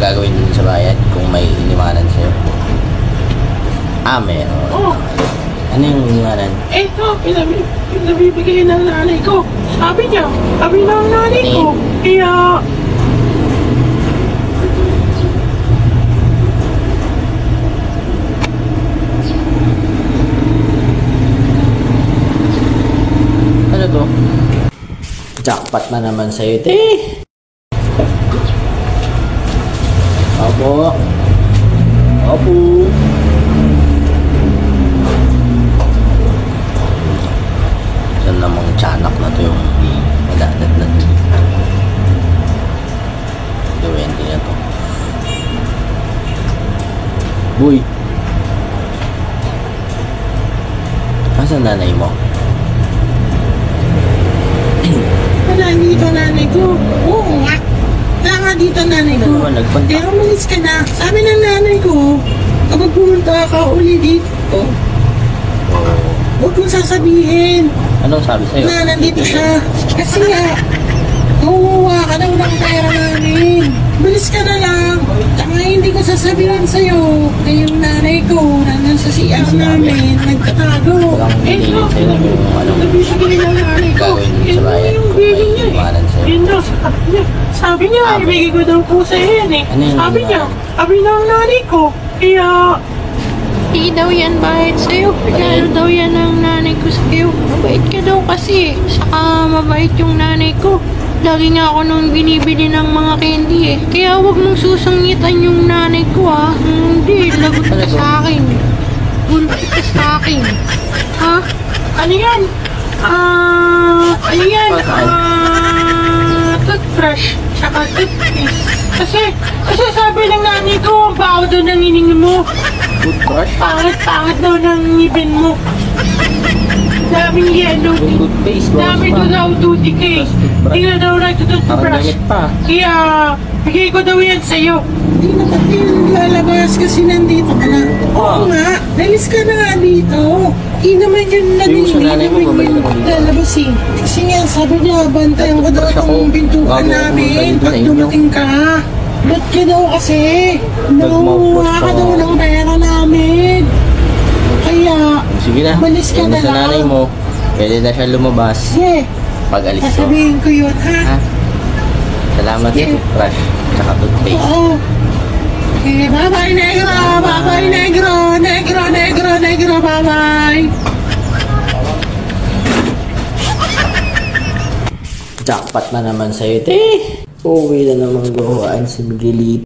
gagawin dun sa bayan kung may iniwanan sa'yo? Meron. Oh. Ano yung iniwanan? Ito, pinabibigay ng nanay ko. Sabi niya, sabi ng nanay ko. Kaya... Ano to? Jackpot na naman sa'yo, te. Opo. Opo. Saan namang tiyanak na to yung madadad na to? Gawin din na to. Boy. Asan nanay mo? Wala dito nanay ko. Oo nga. Wala nga dito nanay ko. Pero umalis ka na. Sabi ng nanay ko, kapag pumunta ka uli dito, huwag kong sasabihin. Anong sabi sa'yo? Na nandito siya. Kasi nga, makuha ka daw ng pera namin. Umalis ka na lang. Tsaka hindi ko sasabihin sa'yo na yung nanay ko nandun sa CR namin, nagtatago. Walang sa'yo yung anong nabibigay ng nanay ko. gawin sa bayan kung may iniwanan sa'yo. Yun daw, sabi niya, ibigay ko daw po sa yan eh. Ano yung Sabi niya, sabi ng nanay ko, kaya... Hindi daw yan bahit sa'yo. Regalo daw yan ng nanay ko sa'yo. Mabait ka daw kasi. Saka mabait yung nanay ko. Lagi nga ako nung binibili ng mga candy eh. Kaya huwag mong susungitan yung nanay ko ah. Hindi, lagot ka sa akin. Buntot ka sa akin. Ha? Ano yan? Ano yan? Toothbrush. Tsaka toothpaste. Kasi sabi ng nanay ko, ang baho daw ng hininga mo. Toothbrush? Pangit daw ng ngipin mo. Daming yellow. Toothpaste. Dami daw toothpaste. Hindi na daw Parang nagtututbrush. gamit pa. Kaya, bigay ko daw yan sa'yo. Hindi na pati lalabas kasi nandito ka na. Oo nga, nalis ka na nga dito. Hindi naman yun lalabas eh. Kasi nga, sabi niya, bantayan ko daw itong pintuan namin pag dumating ka. Ba't ka daw kasi? Nakuha ka daw ng pera namin. Kaya, sige na, malis ka na sa lang. nanay mo, pwede na siya lumabas Yeah. pag alis ko. Sasabihin ko yun, ha? Salamat sa toothbrush, tsaka toothpaste. Oo. Okay, bye-bye, negro! Bye-bye, negro! Negro, negro, negro, bye-bye! Jackpot na naman sa'yo, te. Uwi na namang gawaan si Miguelito.